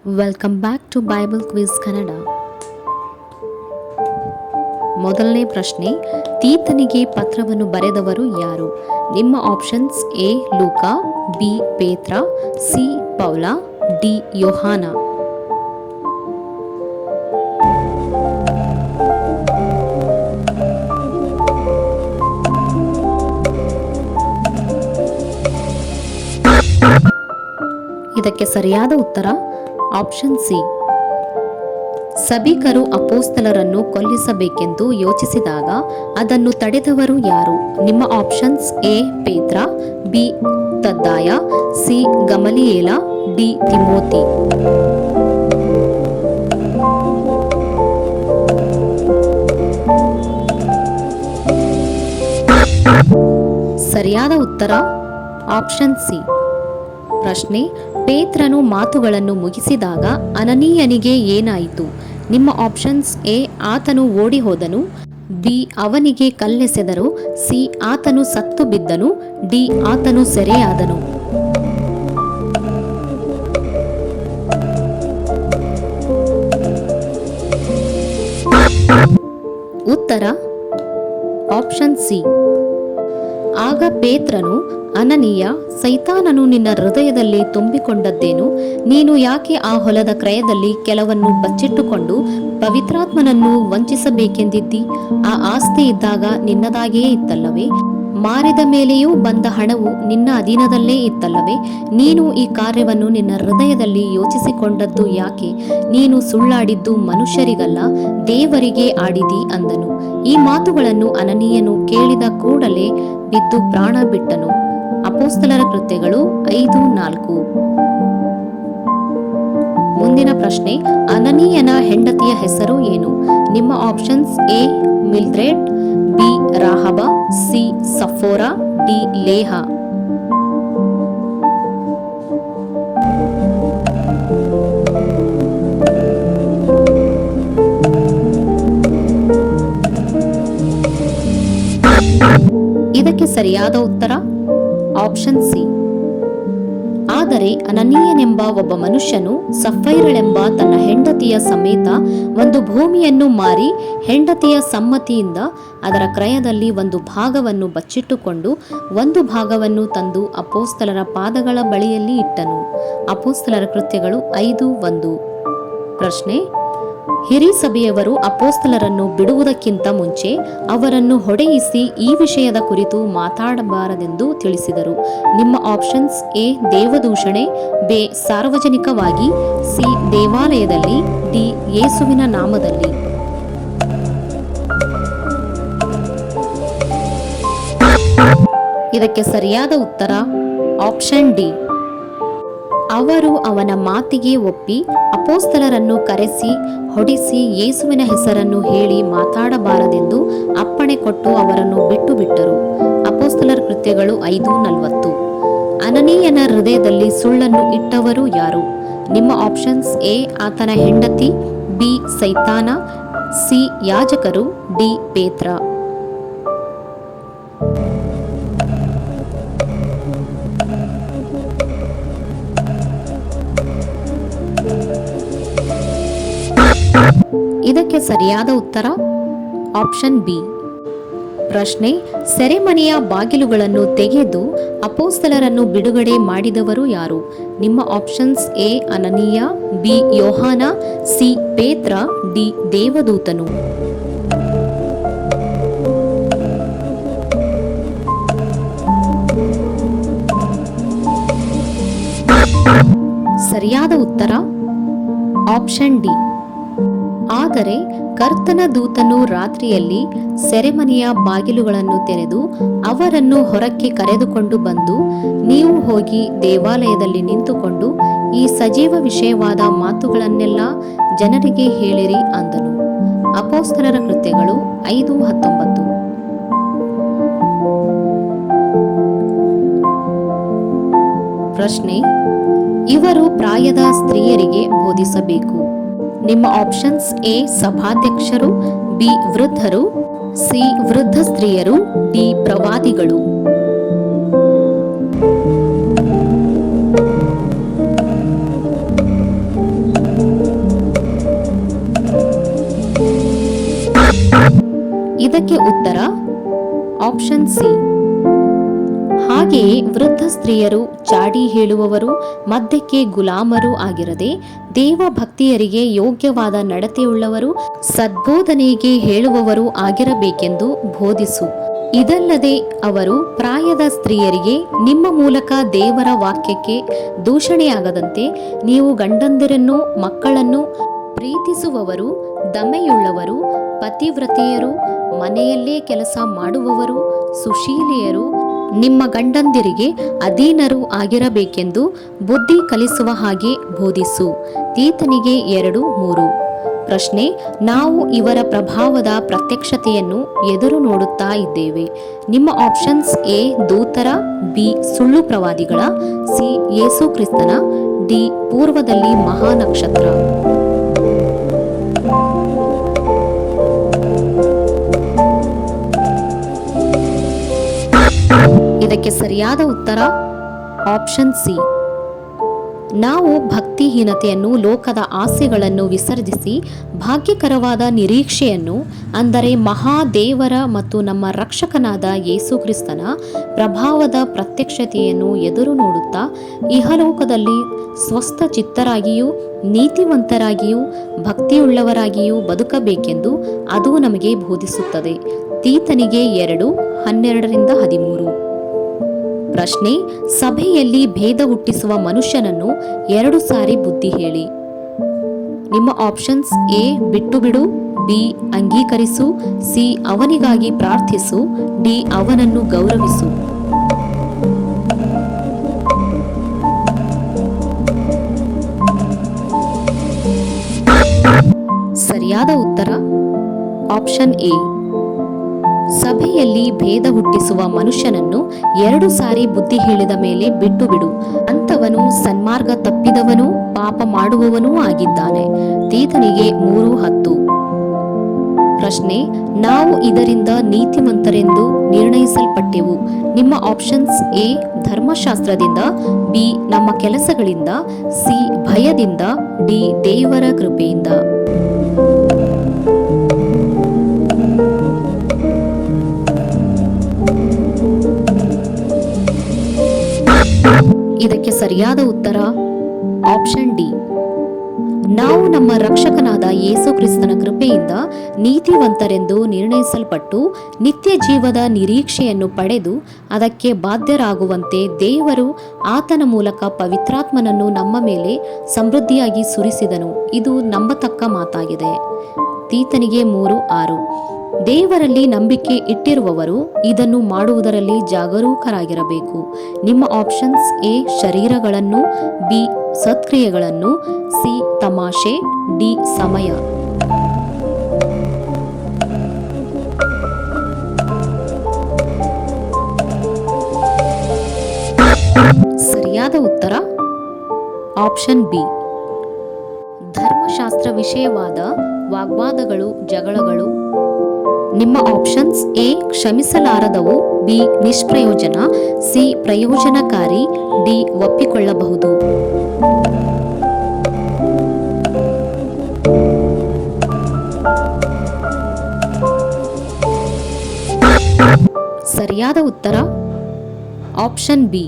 Welcome back to Bible quiz Kannada. ಮೊದಲನೇ ಪ್ರಶ್ನೆ, ತೀತನಿಗೆ ಪತ್ರವನ್ನು ಬರೆದವರು ಯಾರು? ನಿಮ್ಮ ಆಪ್ಷನ್ಸ್: ಎ ಲೂಕ, ಬಿ ಪೇತ್ರ, ಸಿ ಪೌಲ, ಡಿ ಯೋಹಾನ. ಇದಕ್ಕೆ ಸರಿಯಾದ ಉತ್ತರ ಆಪ್ಷನ್ ಸಿ. ಸಭಿಕರು ಅಪೋಸ್ತಲರನ್ನು ಕೊಲ್ಲಿಸಬೇಕೆಂದು ಯೋಚಿಸಿದಾಗ ಅದನ್ನು ತಡೆದವರು ಯಾರು? ನಿಮ್ಮ ಆಪ್ಷನ್ಸ್: ಎ ಪೇತ್ರ, ಬಿ ತದ್ದಾಯ, ಸಿ ಗಮಲಿಯೇಲ, ಡಿ ತಿಮೋತಿ. ಸರಿಯಾದ ಉತ್ತರ ಆಪ್ಷನ್ ಸಿ. ಪ್ರಶ್ನೆ, ಪೇತ್ರನು ಮಾತುಗಳನ್ನು ಮುಗಿಸಿದಾಗ ಅನನೀಯನಿಗೆ ಏನಾಯಿತು? ನಿಮ್ಮ ಆಪ್ಷನ್ಸ್: ಎ ಆತನು ಓಡಿ ಹೋದನು, ಬಿ ಅವನಿಗೆ ಕಲ್ಲೆಸೆದರು, ಸಿ ಆತನು ಸತ್ತು ಬಿದ್ದನು, ಡಿ ಆತನು ಸೆರೆಯಾದನು. ಉತ್ತರ ಆಪ್ಷನ್ ಸಿ. ಆಗ ಪೇತ್ರನು, ಅನನೀಯ, ಸೈತಾನನು ನಿನ್ನ ಹೃದಯದಲ್ಲಿ ತುಂಬಿಕೊಂಡದ್ದೇನು? ನೀನು ಯಾಕೆ ಆ ಹೊಲದ ಕ್ರಯದಲ್ಲಿ ಕೆಲವನ್ನು ಬಚ್ಚಿಟ್ಟುಕೊಂಡು ಪವಿತ್ರಾತ್ಮನನ್ನು ವಂಚಿಸಬೇಕೆಂದಿದ್ದಿ? ಆ ಆಸ್ತಿ ಇದ್ದಾಗ ನಿನ್ನದಾಗಿಯೇ ಇತ್ತಲ್ಲವೇ? ಮಾರಿದ ಮೇಲೆಯೂ ಬಂದ ಹಣವು ನಿನ್ನ ಅಧೀನದಲ್ಲೇ ಇತ್ತಲ್ಲವೇ? ನೀನು ಈ ಕಾರ್ಯವನ್ನು ನಿನ್ನ ಹೃದಯದಲ್ಲಿ ಯೋಚಿಸಿಕೊಂಡದ್ದು ಯಾಕೆ? ನೀನು ಸುಳ್ಳಾಡಿದ್ದು ಮನುಷ್ಯರಿಗಲ್ಲ, ದೇವರಿಗೆ ಆಡಿದಿ ಅಂದನು. ಈ ಮಾತುಗಳನ್ನು ಅನನೀಯನು ಕೇಳಿದ ಕೂಡಲೇ ಬಿದ್ದು ಪ್ರಾಣ ಬಿಟ್ಟನು. ಅಪೊಸ್ತಲರ ಕೃತ್ಯಗಳು 5:4. ಮುಂದಿನ ಪ್ರಶ್ನೆ, ಅನನೀಯನ ಹೆಂಡತಿಯ ಹೆಸರು ಏನು? ನಿಮ್ಮ options: A Mildred, B Rahab, C Zipporah, D Leah. ಇದಕ್ಕೆ ಸರಿಯಾದ ಉತ್ತರ ಆಪ್ಷನ್ ಸಿ. ಆದರೆ ಅನನೀಯನೆಂಬ ಒಬ್ಬ ಮನುಷ್ಯನು ಸಫೈರಳೆಂಬ ತನ್ನ ಹೆಂಡತಿಯ ಸಮೇತ ಒಂದು ಭೂಮಿಯನ್ನು ಮಾರಿ ಹೆಂಡತಿಯ ಸಮ್ಮತಿಯಿಂದ ಅದರ ಕ್ರಯದಲ್ಲಿ ಒಂದು ಭಾಗವನ್ನು ಬಚ್ಚಿಟ್ಟುಕೊಂಡು ಒಂದು ಭಾಗವನ್ನು ತಂದು ಅಪೊಸ್ತಲರ ಪಾದಗಳ ಬಳಿಯಲ್ಲಿ ಇಟ್ಟನು. ಅಪೊಸ್ತಲರ ಕೃತ್ಯಗಳು 5:1. ಪ್ರಶ್ನೆ, ಹಿರೀಸಭೆಯವರು ಅಪೊಸ್ತಲರನ್ನು ಬಿಡುವುದಕ್ಕಿಂತ ಮುಂಚೆ ಅವರನ್ನು ಹೊಡೆಯಿಸಿ ಈ ವಿಷಯದ ಕುರಿತು ಮಾತಾಡಬಾರದೆಂದು ತಿಳಿಸಿದರು. ನಿಮ್ಮ ಆಪ್ಷನ್ಸ್: ಎ ದೇವದೂಷಣೆ, ಬಿ ಸಾರ್ವಜನಿಕವಾಗಿ, ಸಿ ದೇವಾಲಯದಲ್ಲಿ, ಡಿ ಯೇಸುವಿನ ನಾಮದಲ್ಲಿ. ಇದಕ್ಕೆ ಸರಿಯಾದ ಉತ್ತರ ಆಪ್ಷನ್ ಡಿ. ಅವರು ಅವನ ಮಾತಿಗೆ ಒಪ್ಪಿ ಅಪೊಸ್ತಲರನ್ನು ಕರೆಸಿ ಹೊಡಿಸಿ ಯೇಸುವಿನ ಹೆಸರನ್ನು ಹೇಳಿ ಮಾತಾಡಬಾರದೆಂದು ಅಪ್ಪಣೆ ಕೊಟ್ಟು ಅವರನ್ನು ಬಿಟ್ಟು ಬಿಟ್ಟರು. ಅಪೊಸ್ತಲರ ಕೃತ್ಯಗಳು 5:40. ಅನನೀಯನ ಹೃದಯದಲ್ಲಿ ಸುಳ್ಳನ್ನು ಇಟ್ಟವರು ಯಾರು? ನಿಮ್ಮ ಆಪ್ಷನ್ಸ್: ಎ ಆತನ ಹೆಂಡತಿ, ಬಿ ಸೈತಾನ, ಸಿ ಯಾಜಕರು, ಡಿ ಪೇತ್ರ. ಇದಕ್ಕೆ ಸರಿಯಾದ ಉತ್ತರ ಆಪ್ಷನ್ ಬಿ. ಪ್ರಶ್ನೆ, ಸೆರೆಮನೆಯ ಬಾಗಿಲುಗಳನ್ನು ತೆಗೆದು ಅಪೊಸ್ತಲರನ್ನು ಬಿಡುಗಡೆ ಮಾಡಿದವರು ಯಾರು? ನಿಮ್ಮ ಆಪ್ಷನ್ಸ್: ಎ ಅನನೀಯ, ಬಿ ಯೋಹಾನ, ಸಿ ಪೇತ್ರ, ಡಿ ದೇವದೂತನು. ಸರಿಯಾದ ಉತ್ತರ ಆಪ್ಷನ್ ಡಿ. ಆದರೆ ಕರ್ತನ ದೂತನು ರಾತ್ರಿಯಲ್ಲಿ ಸೆರೆಮನೆಯ ಬಾಗಿಲುಗಳನ್ನು ತೆರೆದು ಅವರನ್ನು ಹೊರಕ್ಕೆ ಕರೆದುಕೊಂಡು ಬಂದು, ನೀವು ಹೋಗಿ ದೇವಾಲಯದಲ್ಲಿ ನಿಂತುಕೊಂಡು ಈ ಸಜೀವ ವಿಷಯವಾದ ಮಾತುಗಳನ್ನೆಲ್ಲ ಜನರಿಗೆ ಹೇಳಿರಿ ಅಂದನು. ಅಪೊಸ್ತಲರ ಕೃತ್ಯಗಳು 5:19. ಪ್ರಶ್ನೆ, ಇವರು ಪ್ರಾಯದ ಸ್ತ್ರೀಯರಿಗೆ ಬೋಧಿಸಬೇಕು. ನಿಮ್ಮ ಆಪ್ಷನ್ಸ್: ಎ ಸಭಾಧ್ಯಕ್ಷರು, ಬಿ ವೃದ್ಧರು, ಸಿ ವೃದ್ಧ ಸ್ತ್ರೀಯರು, ಡಿ ಪ್ರವಾದಿಗಳು. ಇದಕ್ಕೆ ಉತ್ತರ ಆಪ್ಷನ್ ಸಿ. ಹಾಗೆಯೇ ವೃದ್ಧ ಸ್ತ್ರೀಯರು ಚಾಡಿ ಹೇಳುವವರು, ಮದ್ಯಕ್ಕೆ ಗುಲಾಮರು ಆಗಿರದೆ ದೇವಭಕ್ತಿಯರಿಗೆ ಯೋಗ್ಯವಾದ ನಡತೆಯುಳ್ಳವರು, ಸದ್ಬೋಧನೆಗೆ ಹೇಳುವವರು ಆಗಿರಬೇಕೆಂದು ಬೋಧಿಸು. ಇದಲ್ಲದೆ ಅವರು ಪ್ರಾಯದ ಸ್ತ್ರೀಯರಿಗೆ ನಿಮ್ಮ ಮೂಲಕ ದೇವರ ವಾಕ್ಯಕ್ಕೆ ದೂಷಣೆಯಾಗದಂತೆ ನೀವು ಗಂಡಂದಿರನ್ನು ಮಕ್ಕಳನ್ನು ಪ್ರೀತಿಸುವವರು, ದಮೆಯುಳ್ಳವರು, ಪತಿವ್ರತೆಯರು, ಮನೆಯಲ್ಲೇ ಕೆಲಸ ಮಾಡುವವರು, ಸುಶೀಲೆಯರು, ನಿಮ್ಮ ಗಂಡಂದಿರಿಗೆ ಅಧೀನರು ಆಗಿರಬೇಕೆಂದು ಬುದ್ಧಿ ಕಲಿಸುವ ಹಾಗೆ ಬೋಧಿಸು. ತೀತನಿಗೆ 2:3. ಪ್ರಶ್ನೆ: ನಾವು ಇವರ ಪ್ರಭಾವದ ಪ್ರತ್ಯಕ್ಷತೆಯನ್ನು ಎದುರು ನೋಡುತ್ತಾ ಇದ್ದೇವೆ. ನಿಮ್ಮ ಆಪ್ಷನ್ಸ್: ಎ. ದೂತರ, ಬಿ. ಸುಳ್ಳು ಪ್ರವಾದಿಗಳ, ಸಿ. ಯೇಸು ಕ್ರಿಸ್ತನ, ಡಿ. ಪೂರ್ವದಲ್ಲಿ ಮಹಾನಕ್ಷತ್ರ. ಇದಕ್ಕೆ ಸರಿಯಾದ ಉತ್ತರ ಆಪ್ಷನ್ ಸಿ. ನಾವು ಭಕ್ತಿಹೀನತೆಯನ್ನು, ಲೋಕದ ಆಸೆಗಳನ್ನು ವಿಸರ್ಜಿಸಿ ಭಾಗ್ಯಕರವಾದ ನಿರೀಕ್ಷೆಯನ್ನು, ಅಂದರೆ ಮಹಾದೇವರ ಮತ್ತು ನಮ್ಮ ರಕ್ಷಕನಾದ ಯೇಸು ಕ್ರಿಸ್ತನ ಪ್ರಭಾವದ ಪ್ರತ್ಯಕ್ಷತೆಯನ್ನು ಎದುರು ನೋಡುತ್ತಾ ಇಹಲೋಕದಲ್ಲಿ ಸ್ವಸ್ಥ ಚಿತ್ತರಾಗಿಯೂ ನೀತಿವಂತರಾಗಿಯೂ ಭಕ್ತಿಯುಳ್ಳವರಾಗಿಯೂ ಬದುಕಬೇಕೆಂದು ಅದು ನಮಗೆ ಬೋಧಿಸುತ್ತದೆ. ತೀತನಿಗೆ 2:12-13. ಪ್ರಶ್ನೆ: ಸಭೆಯಲ್ಲಿ ಭೇದ ಹುಟ್ಟಿಸುವ ಮನುಷ್ಯನನ್ನು 2 ಸಾರಿ ಬುದ್ಧಿ ಹೇಳಿ. ನಿಮ್ಮ ಆಪ್ಷನ್ಸ್: ಎ. ಬಿಟ್ಟು ಬಿಡು, ಬಿ. ಅಂಗೀಕರಿಸು, ಸಿ. ಅವನಿಗಾಗಿ ಪ್ರಾರ್ಥಿಸು, ಡಿ. ಅವನನ್ನು ಗೌರವಿಸು. ಸರಿಯಾದ ಉತ್ತರ ಆಪ್ಷನ್ ಎ. ಸಭೆಯಲ್ಲಿ ಭೇದ ಹುಟ್ಟಿಸುವ ಮನುಷ್ಯನನ್ನು 2 ಸಾರಿ ಬುದ್ಧಿ ಹೇಳಿದ ಮೇಲೆ ಬಿಟ್ಟು ಬಿಡು. ಅಂಥವನು ಸನ್ಮಾರ್ಗ ತಪ್ಪಿದವನೂ ಪಾಪ ಮಾಡುವವನೂ ಆಗಿದ್ದಾನೆ. ತೀತನಿಗೆ 3:10. ಪ್ರಶ್ನೆ: ನಾವು ಇದರಿಂದ ನೀತಿವಂತರೆಂದು ನಿರ್ಣಯಿಸಲ್ಪಟ್ಟೆವು. ನಿಮ್ಮ ಆಪ್ಷನ್ಸ್: ಎ. ಧರ್ಮಶಾಸ್ತ್ರದಿಂದ, ಬಿ. ನಮ್ಮ ಕೆಲಸಗಳಿಂದ, ಸಿ. ಭಯದಿಂದ, ಡಿ. ದೇವರ ಕೃಪೆಯಿಂದ. ಇದಕ್ಕೆ ಸರಿಯಾದ ಉತ್ತರ ಆಪ್ಷನ್ ಡಿ. ನಾವು ನಮ್ಮ ರಕ್ಷಕನಾದ ಯೇಸು ಕ್ರಿಸ್ತನ ಕೃಪೆಯಿಂದ ನೀತಿವಂತರೆಂದು ನಿರ್ಣಯಿಸಲ್ಪಟ್ಟು ನಿತ್ಯ ಜೀವದ ನಿರೀಕ್ಷೆಯನ್ನು ಪಡೆದು ಅದಕ್ಕೆ ಬಾಧ್ಯರಾಗುವಂತೆ ದೇವರು ಆತನ ಮೂಲಕ ಪವಿತ್ರಾತ್ಮನನ್ನು ನಮ್ಮ ಮೇಲೆ ಸಮೃದ್ಧಿಯಾಗಿ ಸುರಿಸಿದನು. ಇದು ನಂಬತಕ್ಕ ಮಾತಾಗಿದೆ. ತೀತನಿಗೆ 3:6. ದೇವರಲ್ಲಿ ನಂಬಿಕೆ ಇಟ್ಟಿರುವವರು ಇದನ್ನು ಮಾಡುವುದರಲ್ಲಿ ಜಾಗರೂಕರಾಗಿರಬೇಕು. ನಿಮ್ಮ ಆಪ್ಷನ್ಸ್: ಎ. ಶರೀರಗಳನ್ನು, ಬಿ. ಸತ್ಕ್ರಿಯೆಗಳನ್ನು, ಸಿ. ತಮಾಷೆ, ಡಿ. ಸಮಯ. ಸರಿಯಾದ ಉತ್ತರ ಆಪ್ಷನ್ ಬಿ. ಧರ್ಮಶಾಸ್ತ್ರ ವಿಷಯವಾದ ವಾಗ್ವಾದಗಳು, ಜಗಳಗಳು. ನಿಮ್ಮ ಆಪ್ಷನ್ಸ್: ಎ. ಕ್ಷಮಿಸಲಾರದವು, ಬಿ. ನಿಷ್ಪ್ರಯೋಜನ, ಸಿ. ಪ್ರಯೋಜನಕಾರಿ, ಡಿ. ಒಪ್ಪಿಕೊಳ್ಳಬಹುದು. ಸರಿಯಾದ ಉತ್ತರ ಆಪ್ಷನ್ ಬಿ.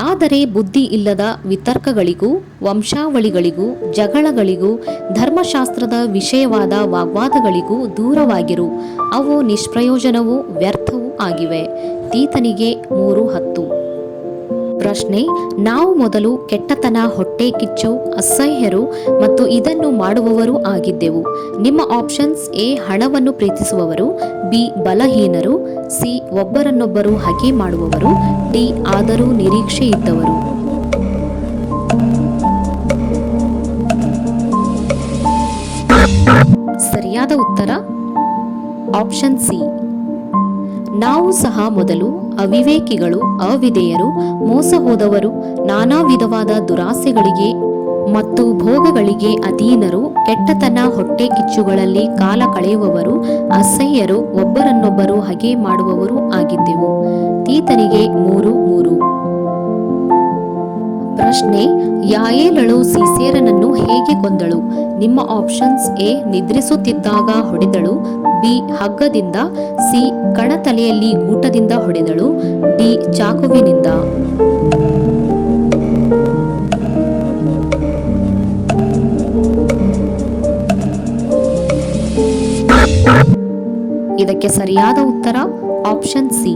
ಆದರೆ ಬುದ್ಧಿ ಇಲ್ಲದ ವಿತರ್ಕಗಳಿಗೂ, ವಂಶಾವಳಿಗಳಿಗೂ, ಜಗಳಗಳಿಗೂ, ಧರ್ಮಶಾಸ್ತ್ರದ ವಿಷಯವಾದ ವಾಗ್ವಾದಗಳಿಗೂ ದೂರವಾಗಿರು. ಅವು ನಿಷ್ಪ್ರಯೋಜನವೂ ವ್ಯರ್ಥವೂ ಆಗಿವೆ. ತೀತನಿಗೆ 3:10. ಪ್ರಶ್ನೆ: ನಾವು ಮೊದಲು ಕೆಟ್ಟತನ, ಹೊಟ್ಟೆ ಕಿಚ್ಚು, ಅಸಹ್ಯರು ಮತ್ತು ಇದನ್ನು ಮಾಡುವವರು ಆಗಿದ್ದೆವು. ನಿಮ್ಮ ಆಪ್ಷನ್ಸ್: ಎ. ಹಣವನ್ನು ಪ್ರೀತಿಸುವವರು, ಬಿ. ಬಲಹೀನರು, ಸಿ. ಒಬ್ಬರನ್ನೊಬ್ಬರು ಹಗೆ ಮಾಡುವವರು, ಡಿ. ಆದರೂ ನಿರೀಕ್ಷೆ ಇದ್ದವರು. ಸರಿಯಾದ ಉತ್ತರ ಆಪ್ಷನ್ ಸಿ. ನಾವು ಸಹ ಮೊದಲು ಅವಿವೇಕಿಗಳು, ಅವಿಧೇಯರು, ಮೋಸ ಹೋದವರು, ನಾನಾ ವಿಧವಾದ ದುರಾಸೆಗಳಿಗೆ ಮತ್ತು ಭೋಗಗಳಿಗೆ ಅಧೀನರು, ಕೆಟ್ಟತನ, ಹೊಟ್ಟೆ ಕಿಚ್ಚುಗಳಲ್ಲಿ ಕಾಲ ಕಳೆಯುವವರು, ಅಸಹ್ಯರು, ಒಬ್ಬರನ್ನೊಬ್ಬರು ಹಗೆ ಮಾಡುವವರು ಆಗಿದ್ದೆವು. ತೀತನಿಗೆ 3:3. ಪ್ರಶ್ನೆ: ಯಾಯೇಲಳು ಸೀಸೇರನನ್ನು ಹೇಗೆ ಹೇಗೆ ಕೊಂದಳು? ನಿಮ್ಮ ಆಪ್ಷನ್ಸ್: ಎ. ನಿದ್ರಿಸುತ್ತಿದ್ದಾಗ ಹೊಡೆದಳು, ಬಿ. ಹಗ್ಗದಿಂದ, ಸಿ. ಕಣತಲೆಯಲ್ಲಿ ಗೂಟದಿಂದ ಹೊಡೆದಳು, ಡಿ. ಚಾಕುವಿನಿಂದ. ಇದಕ್ಕೆ ಸರಿಯಾದ ಉತ್ತರ ಆಪ್ಷನ್ ಸಿ.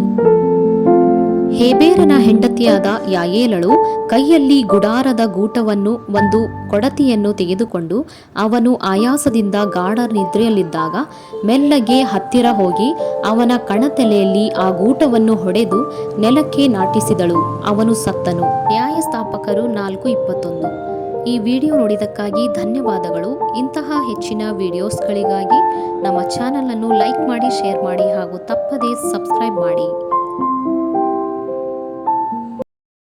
ಹೇಬೇರನ ಹೆಂಡತಿಯಾದ ಯಾಯೇಲಳು ಕೈಯಲ್ಲಿ ಗುಡಾರದ ಗೂಟವನ್ನು ಒಂದು ಕೊಡತಿಯನ್ನು ತೆಗೆದುಕೊಂಡು ಅವನು ಆಯಾಸದಿಂದ ಗಾಢ ನಿದ್ರೆಯಲ್ಲಿದ್ದಾಗ ಮೆಲ್ಲಗೆ ಹತ್ತಿರ ಹೋಗಿ ಅವನ ಕಣತಲೆಯಲ್ಲಿ ಆ ಗೂಟವನ್ನು ಹೊಡೆದು ನೆಲಕ್ಕೆ ನಾಟಿಸಿದಳು. ಅವನು ಸತ್ತನು. ನ್ಯಾಯಸ್ಥಾಪಕರು 4:21. ಈ ವಿಡಿಯೋ ನೋಡಿದ್ದಕ್ಕಾಗಿ ಧನ್ಯವಾದಗಳು. ಇಂತಹ ಹೆಚ್ಚಿನ ವಿಡಿಯೋಸ್ಗಳಿಗಾಗಿ ನಮ್ಮ ಚಾನಲನ್ನು ಲೈಕ್ ಮಾಡಿ, ಶೇರ್ ಮಾಡಿ ಹಾಗೂ ತಪ್ಪದೇ ಸಬ್ಸ್ಕ್ರೈಬ್ ಮಾಡಿ.